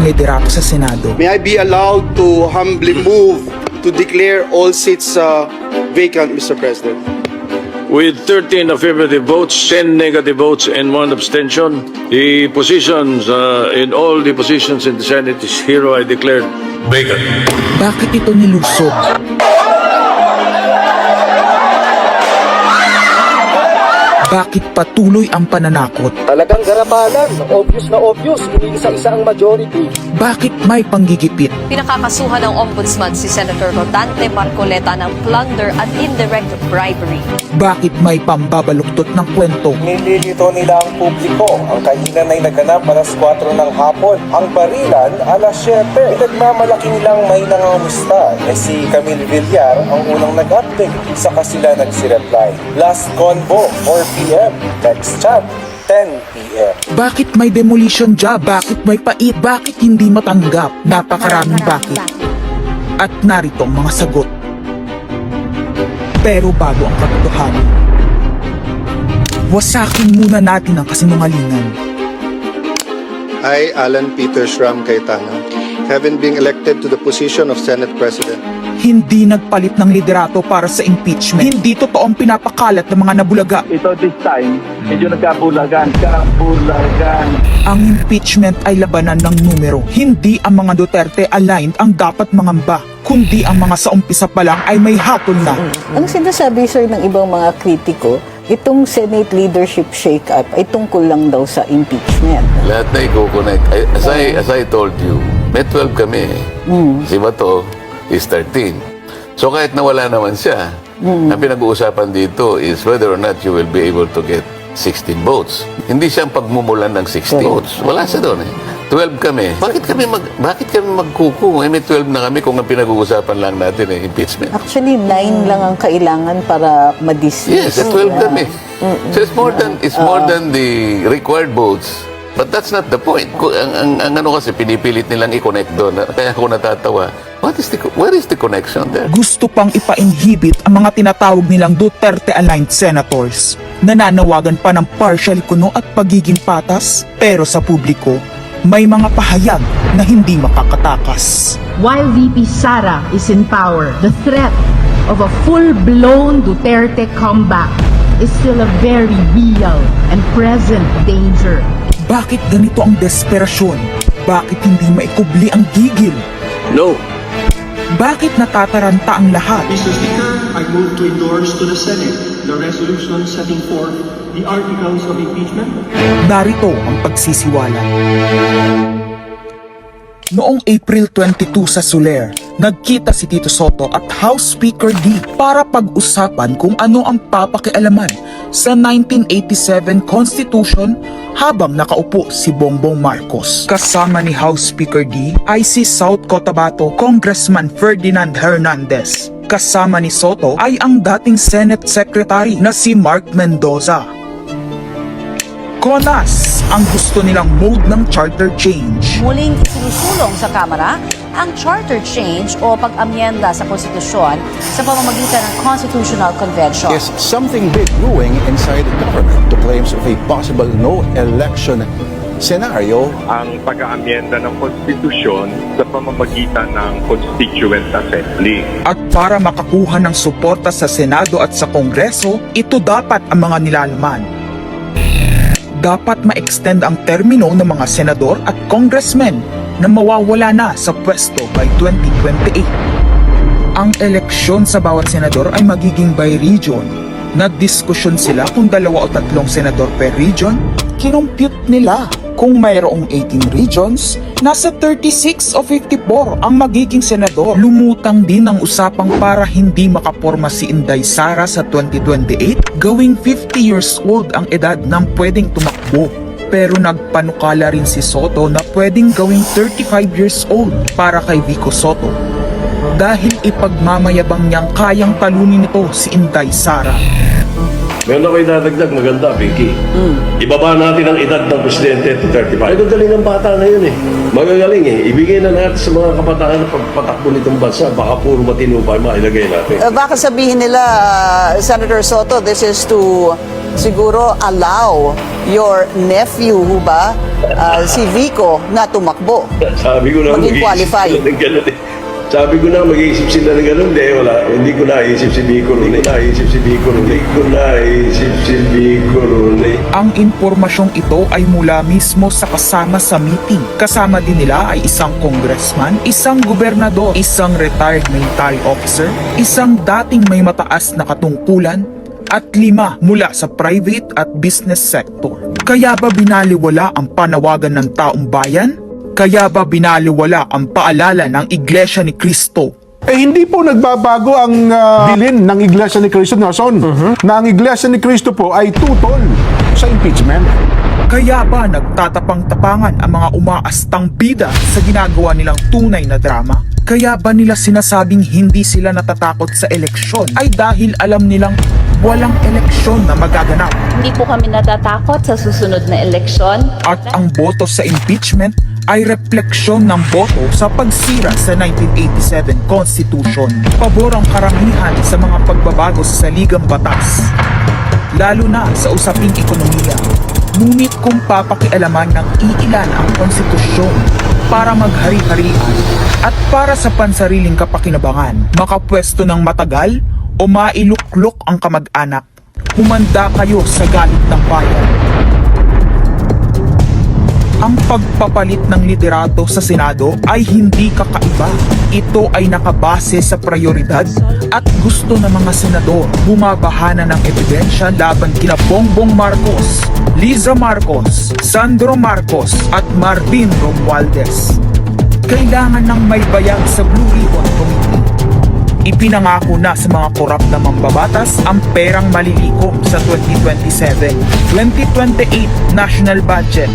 liderato sa Senado. May I be allowed to humbly move to declare all seats vacant, Mr. President? With 13 affirmative votes, 10 negative votes, and 1 abstention, the positions in all the positions in the Senate is hereby declared vacant. Bakit ito nilusob? Bakit patuloy ang pananakot? Talagang garapalan, obvious, iniisa-isa ang majority. Bakit may panggigipit? Pinakakasuhan ng Ombudsman si Senator Rodante Marcoleta ng plunder at indirect bribery. Bakit may pambabaluktot ng kwento? Nililito nila ang publiko. Ang kainan ay naganap alas 4 ng hapon. Ang barilan, alas 7. Pinagmamalaki nilang may nangangamusta. Si Camille Villar ang unang nag-update. Saka sila nagsi-reply. Last convo, 4 p.m. Next chat, 10 p.m. Bakit may demolition job? Bakit may pait? Bakit hindi matanggap? Napakaraming bakit. At narito ang mga sagot. Pero bago ang katotohanan, wasakin muna natin ang kasinungalingan. I, Alan Peter Schram Cayetano, having been elected to the position of Senate President, Hindi nagpalit ng liderato para sa impeachment. Hindi totoo ang pinapakalat ng mga nabulaga. Ito this time, medyo nagkabulagan. Ang impeachment ay labanan ng numero. Hindi ang mga Duterte aligned ang dapat mangamba, kundi ang mga sa umpisa pa lang ay may hatol na. Ang sinasabi, sir, ng ibang mga kritiko, itong Senate leadership shake-up ay tungkol lang daw sa impeachment. Lahat na i-connect. As I told you, may 12 kami. Si Bato is 13. So kahit nawala naman siya, ang pinag-uusapan dito is whether or not you will be able to get 16 votes. Hindi siyang pagmumulan ng 16 votes. Wala siya doon eh. 12 kami. Bakit kami magkuku? May 12 na kami kung ang pinag-uusapan lang natin eh, impeachment. Actually, 9 lang ang kailangan para ma-dismiss. Yes, 12 kami. So it's more than the required votes. But that's not the point. Ang ano kasi, pinipilit nilang i-connect doon. Kaya ako natatawa. Where is the connection there? Gusto pang ipa-inhibit ang mga tinatawag nilang Duterte-aligned senators. Nananawagan pa ng partial kuno at pagiging patas. Pero sa publiko, may mga pahayag na hindi makakatakas. While VP Sara is in power, the threat of a full-blown Duterte comeback is still a very real and present danger. Bakit ganito ang desperasyon? Bakit hindi maikubli ang gigil? No. Bakit natataranta ang lahat? Mr. Speaker, I move to endorse to the Senate the resolution setting forth the articles of impeachment. Narito ang pagsisiwala. Noong April 22 sa Soler, nagkita si Tito Soto at House Speaker D para pag-usapan kung ano ang papakialaman sa 1987 Constitution habang nakaupo si Bongbong Marcos. Kasama ni House Speaker D ay si South Cotabato Congressman Ferdinand Hernandez. Kasama ni Soto ay ang dating Senate Secretary na si Mark Mendoza. Konas ang gusto nilang mode ng charter change. Muling isinusulong sa Kamara ang charter change o pag-amyenda sa konstitusyon sa pamamagitan ng Constitutional Convention. Is something big brewing inside the government to claims of a possible no-election scenario. Ang pag-aamyenda ng konstitusyon sa pamamagitan ng Constituent Assembly. At para makakuha ng suporta sa Senado at sa Kongreso, ito dapat ang mga nilalaman. Dapat ma-extend ang termino ng mga senador at congressmen na mawawala na sa pwesto by 2028. Ang eleksyon sa bawat senador ay magiging by region. Nagdiskusyon sila kung 2 o 3 senador per region. Kinumpute nila kung mayroong 18 regions, nasa 36 o 54 ang magiging senador. Lumutang din ang usapang para hindi makaporma si Inday Sara sa 2028, gawing 50 years old ang edad ng pwedeng tumakbo. Pero nagpanukala rin si Soto na pwedeng gawing 35 years old para kay Vico Soto. Dahil ipagmamayabang niyang kayang talunin nito si Inday Sara. Meron ako idadagdag, maganda, Vicky. Ibaba natin ang edad ng presidente to 35. Ay, gagaling ang bata na yun eh. Magagaling eh. Ibigay na natin sa mga kabataan na pagpatakbo nitong bansa. Baka puro matino pa yung mailagay natin. Baka sabihin nila, Senator Soto, this is to siguro allow your nephew, ho ba, si Vico, na tumakbo. Sabi ko na Maging mag-iisip qualify. sila ng ganun eh. Sabi ko na mag-iisip sila ng ganun. Wala. Hindi ko naisip si Vico ron eh. Ang impormasyong ito ay mula mismo sa kasama sa meeting. Kasama din nila ay isang congressman, isang gobernador, isang retired military officer, isang dating may mataas na katungkulan, at 5 mula sa private at business sector. Kaya ba binaliwala ang panawagan ng taong bayan? Kaya ba binaliwala ang paalala ng Iglesia ni Cristo? Hindi po nagbabago ang bilin ng Iglesia ni Cristo, Nelson, na ang Iglesia ni Cristo po ay tutol sa impeachment. Kaya ba nagtatapang-tapangan ang mga umaastang bida sa ginagawa nilang tunay na drama? Kaya ba nila sinasabing hindi sila natatakot sa eleksyon ay dahil alam nilang walang eleksyon na magaganap? Hindi po kami natatakot sa susunod na eleksyon. At ang boto sa impeachment ay refleksyon ng boto sa pagsira sa 1987 Constitution. Pabor ang karamihan sa mga pagbabago sa saligang batas, lalo na sa usaping ekonomiya. Ngunit kung papakialaman ng iilan ang konstitusyon para maghari-harian at para sa pansariling kapakinabangan, makapwesto ng matagal o mailuklok ang kamag-anak, humanda kayo sa galit ng bayan. Ang pagpapalit ng liderato sa Senado ay hindi kakaiba. Ito ay nakabase sa prioridad at gusto ng mga senador. Bumabahana ng ebidensya laban kina Bongbong Marcos, Liza Marcos, Sandro Marcos at Marvin Romualdez. Kailangan ng may bayag sa Blue Ribbon Committee. Ipinangako na sa mga korap na mambabatas ang perang malilikom sa 2027. 2028 national budget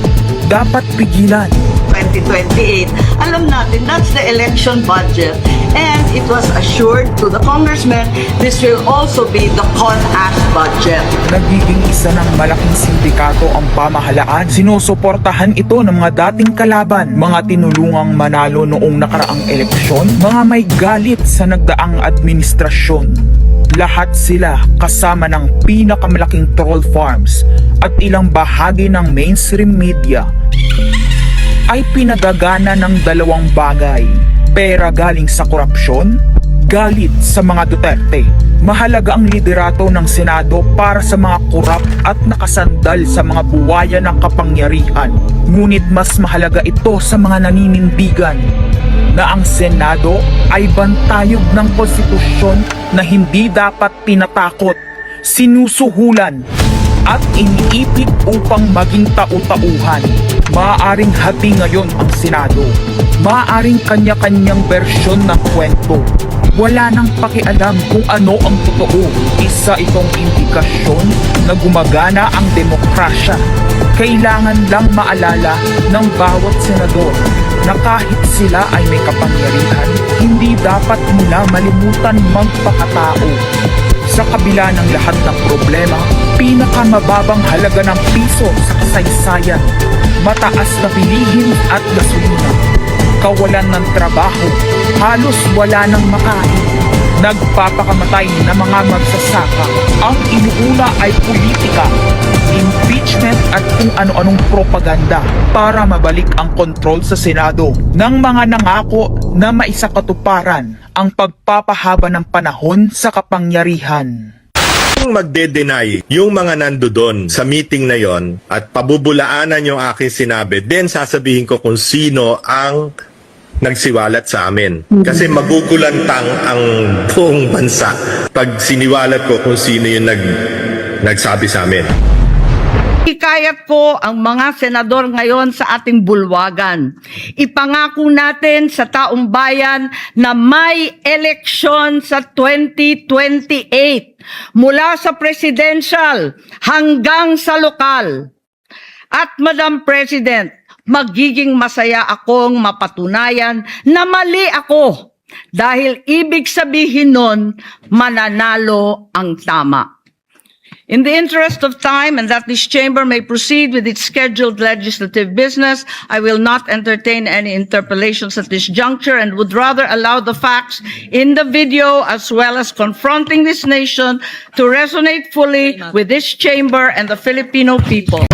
dapat pigilan. 2028, alam natin that's the election budget, and it was assured to the congressman this will also be the con-ass budget. Nagiging isa ng malaking sindikato ang pamahalaan. Sinusuportahan ito ng mga dating kalaban, mga tinulungang manalo noong nakaraang eleksyon, mga may galit sa nagdaang administrasyon. Lahat sila kasama ng pinakamalaking troll farms at ilang bahagi ng mainstream media ay pinagagana ng 2 bagay: pera galing sa korupsyon, galit sa mga Duterte. Mahalaga ang liderato ng Senado para sa mga korap at nakasandal sa mga buwaya ng kapangyarihan. Ngunit mas mahalaga ito sa mga naninindigan na ang Senado ay bantayog ng konstitusyon na hindi dapat tinatakot, sinusuhulan at iniipit upang maging tau-tauhan. Maaaring hati ngayon ang Senado. Maaaring kanya-kanyang bersyon ng kwento. Wala nang pakialam kung ano ang totoo. Isa itong indikasyon na gumagana ang demokrasya. Kailangan lang maalala ng bawat senador na kahit sila ay may kapangyarihan, hindi dapat nila malimutan magpakatao. Sa kabila ng lahat ng problema, pinakamababang halaga ng piso sa kasaysayan, mataas na bilihin at gasolina, kawalan ng trabaho, halos wala nang makain, nagpapakamatay na mga magsasaka. Ang inuuna ay politika, impeachment at kung ano-anong propaganda para mabalik ang kontrol sa Senado ng mga nangako na maisakatuparan ang pagpapahaba ng panahon sa kapangyarihan. Kung magde-deny yung mga nandoon sa meeting na yon at pabubulaanan yung aking sinabi, then sasabihin ko kung sino ang nagsiwalat sa amin. Kasi magugulantang ang buong bansa pag siniwalat ko kung sino yung nagsabi sa amin. Hikayat ko ang mga senador ngayon sa ating bulwagan. Ipangako natin sa taong bayan na may eleksyon sa 2028 mula sa presidential hanggang sa lokal. At Madam President, magiging masaya akong mapatunayan na mali ako dahil ibig sabihin nun mananalo ang tama. In the interest of time and that this chamber may proceed with its scheduled legislative business, I will not entertain any interpellations at this juncture and would rather allow the facts in the video as well as confronting this nation to resonate fully with this chamber and the Filipino people.